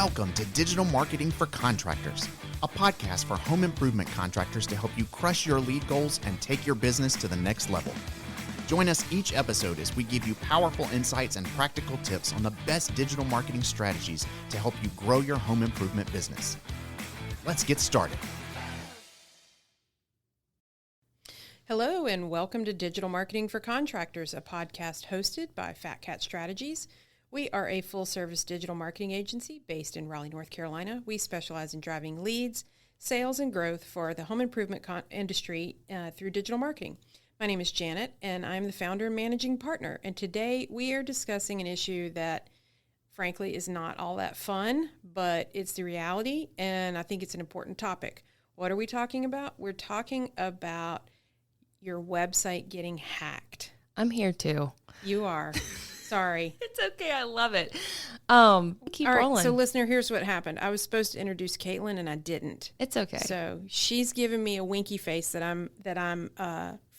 Welcome to Digital Marketing for Contractors, a podcast for home improvement contractors to help you crush your lead goals and take your business to the next level. Join us each episode as we give you powerful insights and practical tips on the best digital marketing strategies to help you grow your home improvement business. Let's get started. Hello and welcome to Digital Marketing for Contractors, a podcast hosted by Fat Cat Strategies. We are a full-service digital marketing agency based in Raleigh, North Carolina. We specialize in driving leads, sales, and growth for the home improvement industry through digital marketing. My name is Janet, and I'm the founder and managing partner. And today we are discussing an issue that, frankly, is not all that fun, but it's the reality, and I think it's an important topic. What are we talking about? We're talking about your website getting hacked. I'm here too. You are. Sorry. It's okay. I love it. Keep All right, rolling. so listener, here's what happened. I was supposed to introduce Caitlin and I didn't. It's okay. So she's giving me a winky face that I'm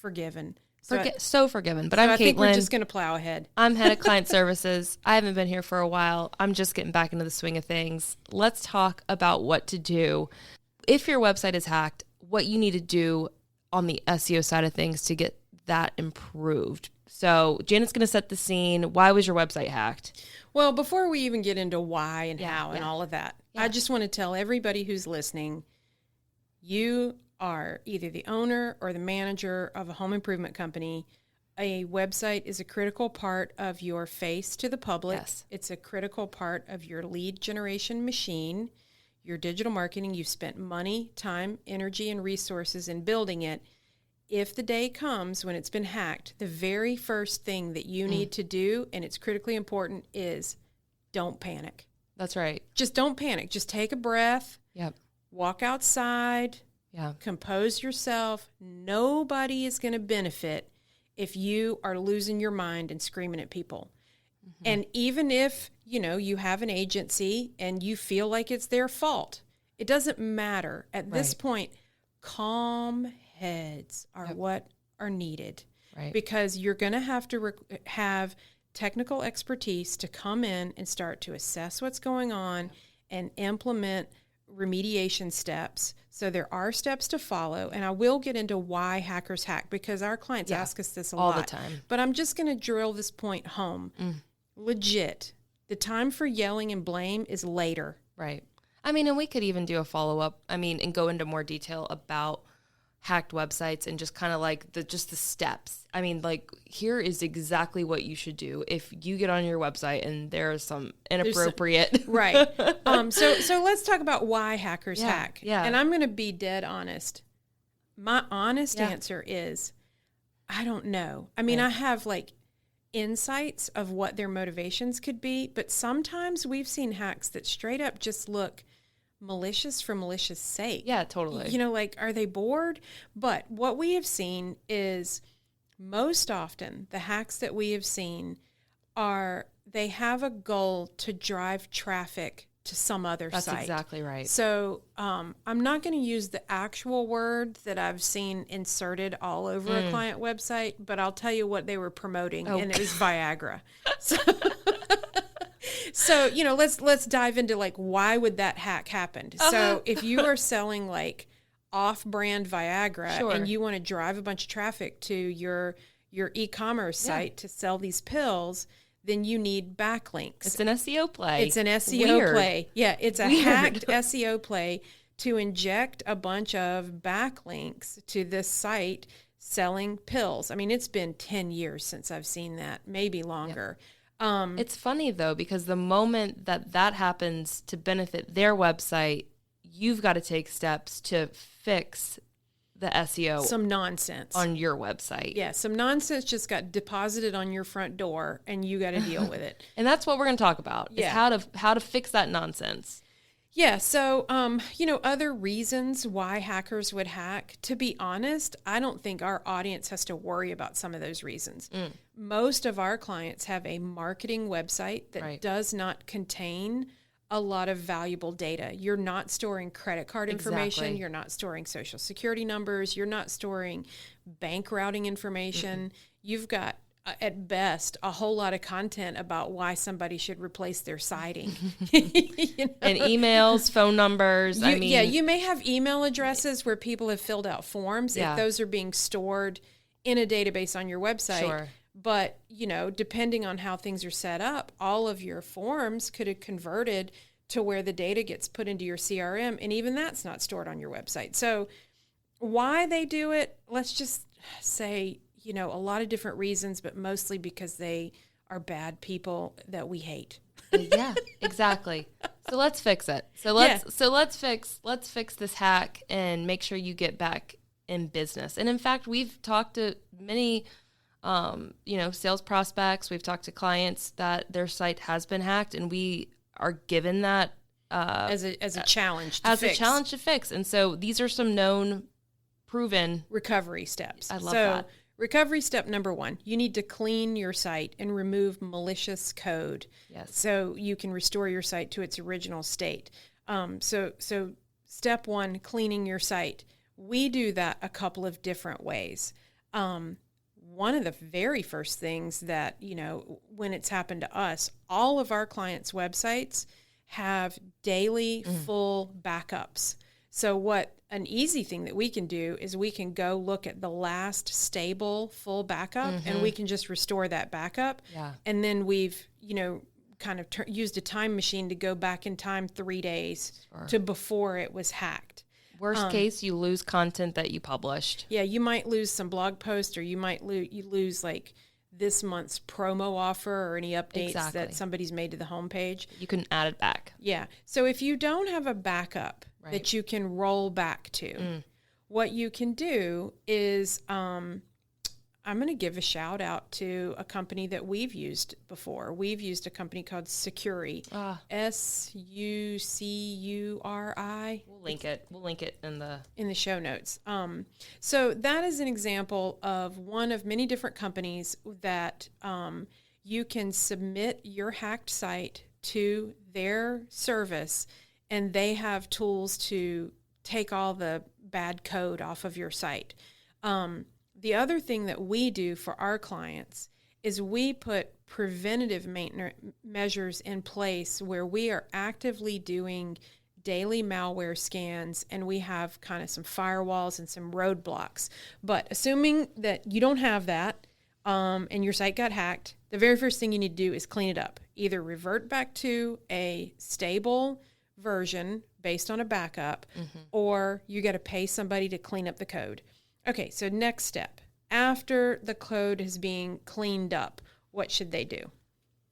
forgiven. So forgiven. But so I'm I think we're Caitlin. just going to plow ahead. I'm head of client services. I haven't been here for a while. I'm just getting back into the swing of things. Let's talk about what to do. If your website is hacked, what you need to do on the SEO side of things to get that improved. So Janet's going to set the scene. Why was your website hacked? Well, before we even get into why and how and all of that, Yeah. I just want to tell everybody who's listening, you are either the owner or the manager of a home improvement company. A website is a critical part of your face to the public. Yes. It's a critical part of your lead generation machine, your digital marketing. You've spent money, time, energy, and resources in building it. If the day comes when it's been hacked, the very first thing that you need to do, and it's critically important, is don't panic. That's right. Just don't panic. Just take a breath, Yep. walk outside, Yeah. compose yourself. Nobody is going to benefit if you are losing your mind and screaming at people. And even if, you have an agency and you feel like it's their fault, it doesn't matter. At this Right. point, calm heads are what are needed. Right. Because you're going to have to have technical expertise to come in and start to assess what's going on and implement remediation steps. So there are steps to follow, and I will get into why hackers hack because our clients ask us this all lot. the time. But I'm just going to drill this point home. Legit. The time for yelling and blame is later. Right. I mean, and we could even do a follow-up, and go into more detail about hacked websites and just kind of like the steps. Here is exactly what you should do if you get on your website and there is some inappropriate. Right. So let's talk about why hackers hack. Yeah. And I'm going to be dead honest. My honest answer is, I don't know. I have insights of what their motivations could be, but sometimes we've seen hacks that straight up just look malicious for malicious sake. Yeah, totally. Are they bored? But what we have seen is most often the hacks that we have seen they have a goal to drive traffic to some other site. That's exactly right. So I'm not going to use the actual word that I've seen inserted all over a client website, but I'll tell you what they were promoting, and it was Viagra. So let's dive into why would that hack happen? So if you are selling off-brand Viagra and you want to drive a bunch of traffic to your e-commerce site to sell these pills, then you need backlinks. It's an SEO play. It's an SEO play. Yeah, it's a hacked SEO play to inject a bunch of backlinks to this site selling pills. It's been 10 years since I've seen that, maybe longer. It's funny, though, because the moment that happens to benefit their website, you've got to take steps to fix the SEO. Some nonsense. On your website. Yeah, some nonsense just got deposited on your front door, and you got to deal with it. And that's what we're going to talk about, is how to fix that nonsense. Yeah, so, other reasons why hackers would hack, to be honest, I don't think our audience has to worry about some of those reasons. Most of our clients have a marketing website that does not contain a lot of valuable data. You're not storing credit card information. Exactly. You're not storing social security numbers. You're not storing bank routing information. You've got at best, a whole lot of content about why somebody should replace their siding. You know? And emails, phone numbers. You may have email addresses where people have filled out forms if those are being stored in a database on your website. Sure. But, depending on how things are set up, all of your forms could have converted to where the data gets put into your CRM, and even that's not stored on your website. So why they do it, let's just say, a lot of different reasons, but mostly because they are bad people that we hate. Yeah, exactly. So let's fix it. Let's fix this hack and make sure you get back in business. And in fact, we've talked to many sales prospects. We've talked to clients that their site has been hacked, and we are given that as a challenge to fix. a challenge to fix. And so these are some known, proven recovery steps. I love that. Recovery step number 1, you need to clean your site and remove malicious code. Yes. So you can restore your site to its original state. So step 1, cleaning your site. We do that a couple of different ways. One of the very first things that, when it's happened to us, all of our clients' websites have daily full backups. So what an easy thing that we can do is we can go look at the last stable full backup and we can just restore that backup. Yeah. And then we've, kind of used a time machine to go back in time 3 days to before it was hacked. Worst case, you lose content that you published. Yeah, you might lose some blog posts, or you might lose like this month's promo offer or any updates that somebody's made to the homepage. You can add it back. Yeah. So if you don't have a backup that you can roll back to, what you can do is I'm going to give a shout out to a company that we've used before. We've used a company called Sucuri. Sucuri. We'll link it in the show notes. So that is an example of one of many different companies that you can submit your hacked site to their service, and they have tools to take all the bad code off of your site. The other thing that we do for our clients is we put preventative maintenance measures in place where we are actively doing daily malware scans, and we have kind of some firewalls and some roadblocks. But assuming that you don't have that and your site got hacked, the very first thing you need to do is clean it up. Either revert back to a stable version based on a backup, or you got to pay somebody to clean up the code. Okay, so next step. After the code is being cleaned up, what should they do?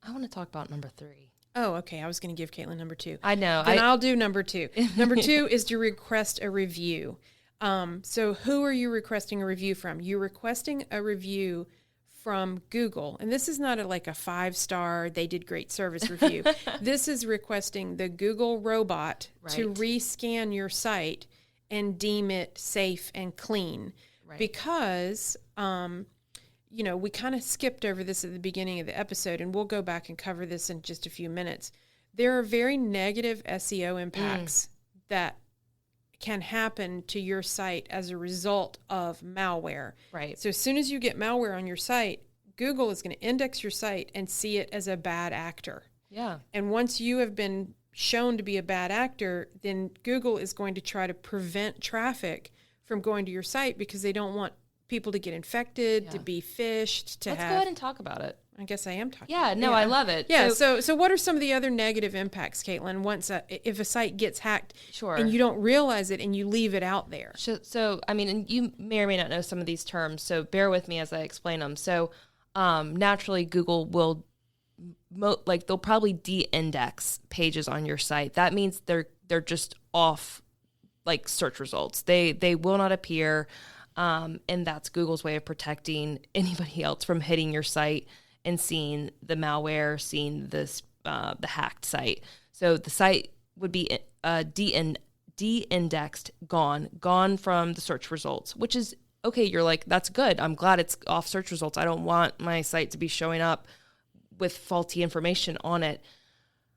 I want to talk about number 3. Oh, okay. I was going to give Caitlin number 2. I know. Then I'll do number 2. Number 2 is to request a review. So who are you requesting a review from? You're requesting a review from Google. And this is not like a 5-star, they did great service review. This is requesting the Google robot to rescan your site and deem it safe and clean. Because, we kind of skipped over this at the beginning of the episode, and we'll go back and cover this in just a few minutes. There are very negative SEO impacts that can happen to your site as a result of malware. Right. So as soon as you get malware on your site, Google is going to index your site and see it as a bad actor. Yeah. And once you have been shown to be a bad actor, then Google is going to try to prevent traffic from going to your site because they don't want people to get infected, to be phished, Let's go ahead and talk about it. I guess I am talking. Yeah, no, I love it. Yeah, so what are some of the other negative impacts, Caitlin, once if a site gets hacked and you don't realize it and you leave it out there? So, I mean, and you may or may not know some of these terms, so bear with me as I explain them. So, naturally, Google will, they'll probably de-index pages on your site. That means they're just off, like, search results. They will not appear, and that's Google's way of protecting anybody else from hitting your site and seeing the malware, seeing this the hacked site. So the site would be de-indexed, gone from the search results, which is okay. You're like, that's good. I'm glad it's off search results. I don't want my site to be showing up with faulty information on it.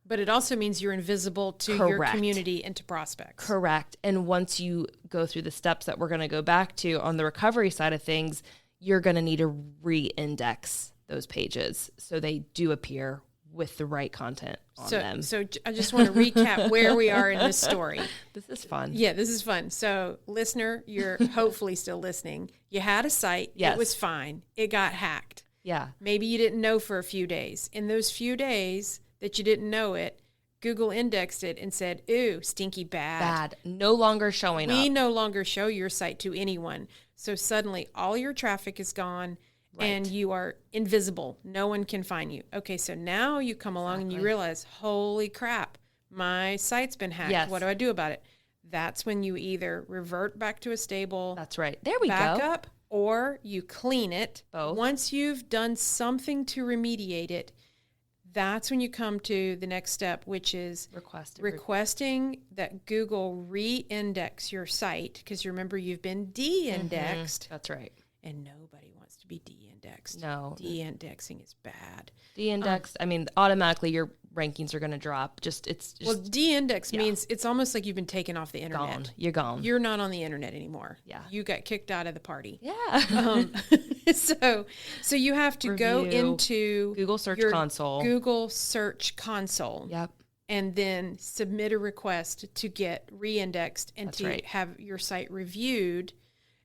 But it also means you're invisible to your community and to prospects. Correct. And once you go through the steps that we're going to go back to on the recovery side of things, you're going to need to re-index those pages so they do appear with the right content on them. So I just want to recap where we are in this story. This is fun. Yeah, this is fun. So, listener, you're hopefully still listening. You had a site. Yes. It was fine. It got hacked. Yeah. Maybe you didn't know for a few days. In those few days that you didn't know it, Google indexed it and said, ooh, stinky bad. No longer showing up. We no longer show your site to anyone. So suddenly all your traffic is gone and you are invisible. No one can find you. Okay, so now you come along and you realize, holy crap, my site's been hacked. Yes. What do I do about it? That's when you either revert back to a stable That's right. There we go. backup or you clean it. Both. Once you've done something to remediate it, that's when you come to the next step, which is requesting that Google re-index your site, because remember, you've been de-indexed. That's right. And nobody wants to be de-indexed. No. De-indexing is bad. De-indexed, automatically your rankings are going to drop. Well, de-index means it's almost like you've been taken off the internet. gone. You're gone. You're not on the internet anymore. Yeah. You got kicked out of the party. Yeah. So you have to go into Google Search your Console. Google Search Console. Yep. And then submit a request to get re-indexed and That's to right. have your site reviewed.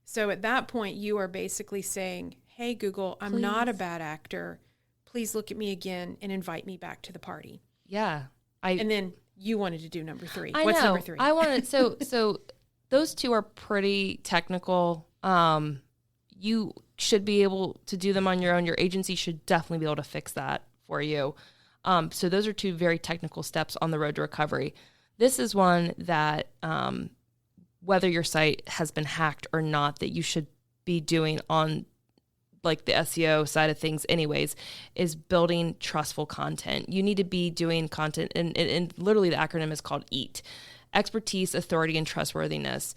So at that point, you are basically saying, hey, Google, I'm not a bad actor. Please look at me again and invite me back to the party. Yeah. And then you wanted to do number 3. I What's know. number 3? I wanted so those two are pretty technical. You should be able to do them on your own. Your agency should definitely be able to fix that for you. So those are two very technical steps on the road to recovery. This is one that whether your site has been hacked or not, that you should be doing on like the SEO side of things anyways, is building trustful content. You need to be doing content, and literally the acronym is called EAT: expertise, authority, and trustworthiness.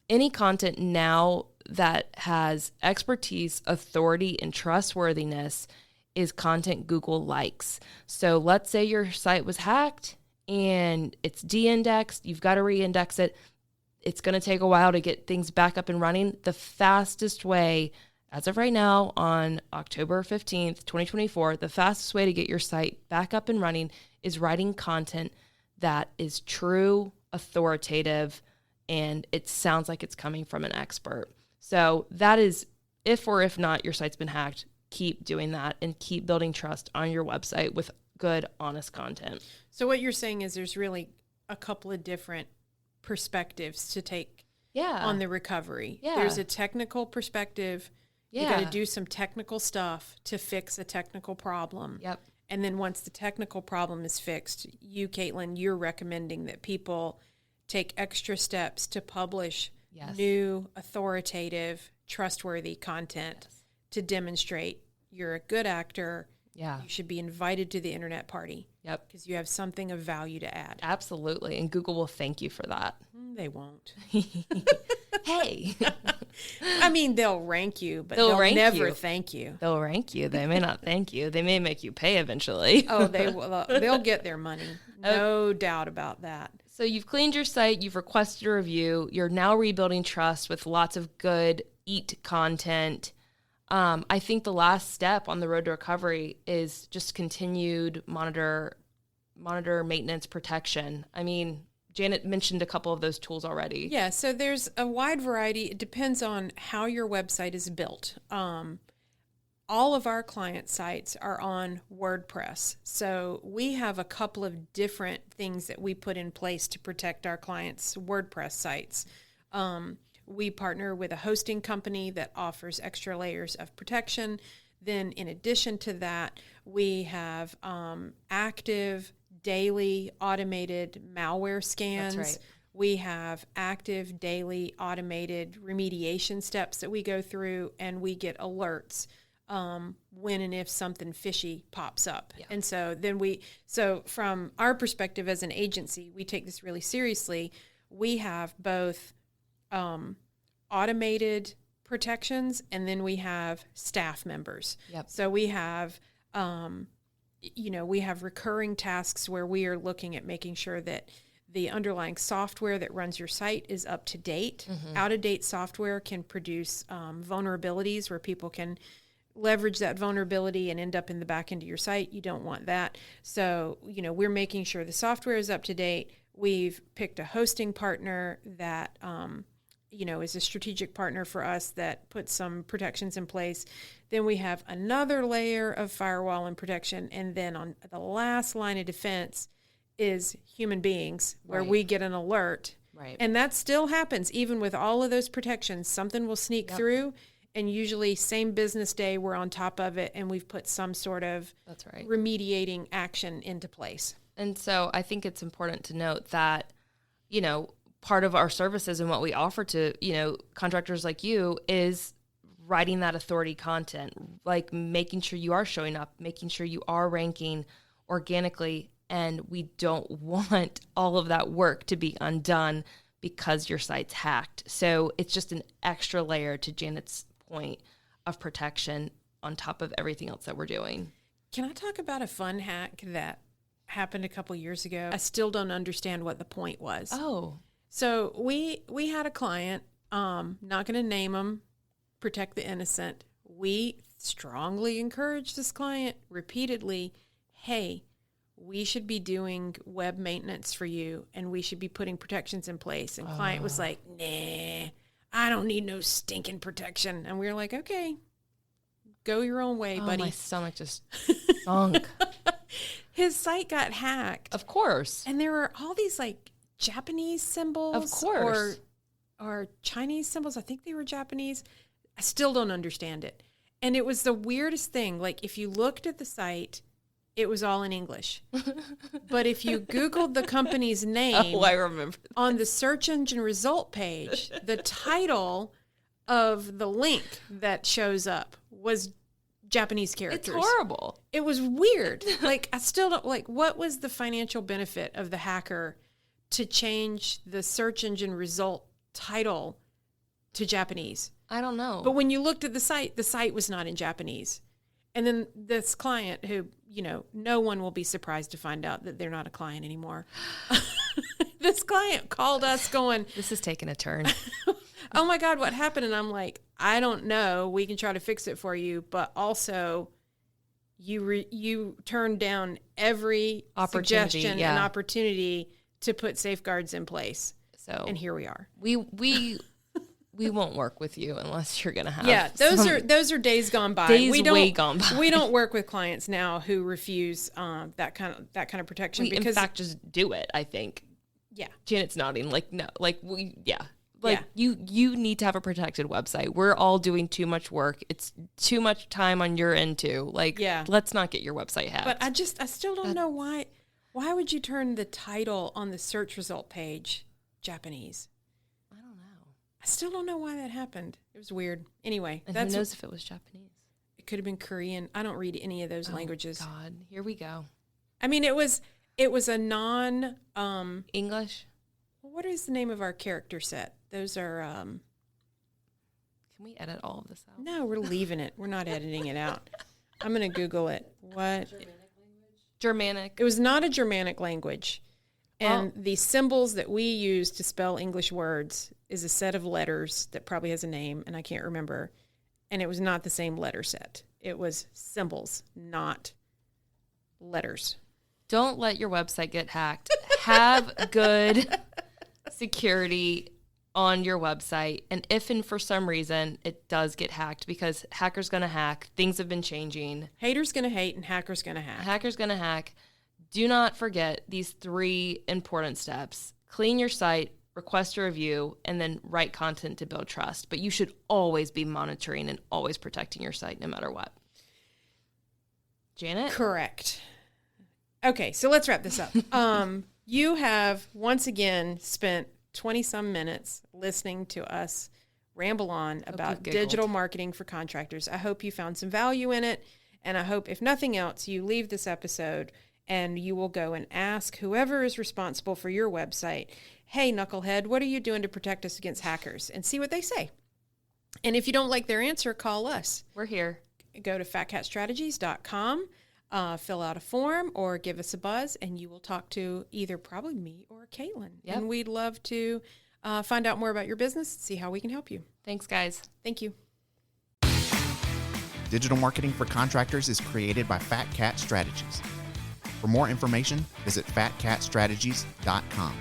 Any content now that has expertise, authority, and trustworthiness is content Google likes. So let's say your site was hacked and it's de-indexed, you've got to re-index it. It's going to take a while to get things back up and running. The fastest way, as of right now, on October 15th, 2024, the fastest way to get your site back up and running is writing content that is true, authoritative, and it sounds like it's coming from an expert. So that is, if or if not your site's been hacked, keep doing that and keep building trust on your website with good, honest content. So what you're saying is there's really a couple of different perspectives to take on the recovery. Yeah. There's a technical perspective. Yeah. You got to do some technical stuff to fix a technical problem. Yep. And then once the technical problem is fixed, you, Caitlin, you're recommending that people take extra steps to publish new, authoritative, trustworthy content to demonstrate you're a good actor. Yeah. You should be invited to the internet party. Yep. Because you have something of value to add. Absolutely. And Google will thank you for that. They won't. Hey. I mean, they'll rank you, but they'll never thank you. They'll rank you. They may not thank you. They may make you pay eventually. Oh, they will. They'll get their money. No doubt about that. So you've cleaned your site. You've requested a review. You're now rebuilding trust with lots of good EAT content. I think the last step on the road to recovery is just continued monitor, maintenance, protection. I mean, Janet mentioned a couple of those tools already. Yeah, so there's a wide variety. It depends on how your website is built. All of our client sites are on WordPress. So we have a couple of different things that we put in place to protect our clients' WordPress sites. We partner with a hosting company that offers extra layers of protection. Then in addition to that, we have active daily automated malware scans. That's right. We have active daily automated remediation steps that we go through, and we get alerts when and if something fishy pops up. Yeah. And so then so from our perspective as an agency, we take this really seriously. We have both automated protections, and then we have staff members. Yep. So we have, we have recurring tasks where we are looking at making sure that the underlying software that runs your site is up to date. Mm-hmm. Out-of-date software can produce vulnerabilities where people can leverage that vulnerability and end up in the back end of your site. You don't want that. So, we're making sure the software is up to date. We've picked a hosting partner that, is a strategic partner for us that puts some protections in place. Then we have another layer of firewall and protection. And then on the last line of defense is human beings, where we get an alert. Right. And that still happens. Even with all of those protections, something will sneak through. And usually same business day, we're on top of it and we've put some sort of remediating action into place. And so I think it's important to note that, part of our services and what we offer to, contractors like you is writing that authority content, like making sure you are showing up, making sure you are ranking organically. And we don't want all of that work to be undone because your site's hacked. So it's just an extra layer to Janet's point of protection on top of everything else that we're doing. Can I talk about a fun hack that happened a couple years ago? I still don't understand what the point was. Oh. So we had a client, not going to name them, protect the innocent. We strongly encouraged this client repeatedly, hey, we should be doing web maintenance for you and we should be putting protections in place. And client was like, nah, I don't need no stinking protection. And we were like, okay, go your own way, buddy. My stomach just sunk. His site got hacked. Of course. And there were all these like Japanese symbols. Of course. Or Chinese symbols. I think they were Japanese. I still don't understand it. And it was the weirdest thing. Like if you looked at the site, it was all in English. But if you Googled the company's name I remember that. On the search engine result page, the title of the link that shows up was Japanese characters. It's horrible. It was weird. Like, I still don't, like, what was the financial benefit of the hacker to change the search engine result title to Japanese? I don't know. But when you looked at the site was not in Japanese. And then this client who, no one will be surprised to find out that they're not a client anymore. This client called us going, this is taking a turn. oh my God, what happened? And I'm like, I don't know. We can try to fix it for you. But also you turned down every suggestion and opportunity to put safeguards in place. So, and here we are. We won't work with you unless you're going to have. Yeah, those are days gone by. Way gone by. We don't work with clients now who refuse that kind of protection. We, because in fact, just do it. I think. Yeah. Janet's nodding. Like no. Like you need to have a protected website. We're all doing too much work. It's too much time on your end too. Like let's not get your website hacked. But I still don't know why. Why would you turn the title on the search result page Japanese? I still don't know why that happened. It was weird. Anyway. And who knows if it was Japanese? It could have been Korean. I don't read any of those languages. God, here we go. I mean, it was a non... English? What is the name of our character set? Those are... Can we edit all of this out? No, we're leaving it. We're not editing it out. I'm going to Google it. What? Germanic. It was not a Germanic language. And the symbols that we use to spell English words is a set of letters that probably has a name, and I can't remember. And it was not the same letter set. It was symbols, not letters. Don't let your website get hacked. Have good security on your website. And if and for some reason it does get hacked, because hacker's going to hack, things have been changing. Hater's going to hate and hacker's going to hack. Hacker's going to hack. Do not forget these 3 important steps. Clean your site, request a review, and then write content to build trust. But you should always be monitoring and always protecting your site no matter what. Janet? Correct. Okay, so let's wrap this up. You have once again spent 20-some minutes listening to us ramble on about digital marketing for contractors. I hope you found some value in it, and I hope, if nothing else, you leave this episode and you will go and ask whoever is responsible for your website, hey, knucklehead, what are you doing to protect us against hackers? And see what they say. And if you don't like their answer, call us. We're here. Go to fatcatstrategies.com, fill out a form, or give us a buzz, and you will talk to either probably me or Caitlin. Yep. And we'd love to find out more about your business, see how we can help you. Thanks, guys. Thank you. Digital Marketing for Contractors is created by Fat Cat Strategies. For more information, visit fatcatstrategies.com.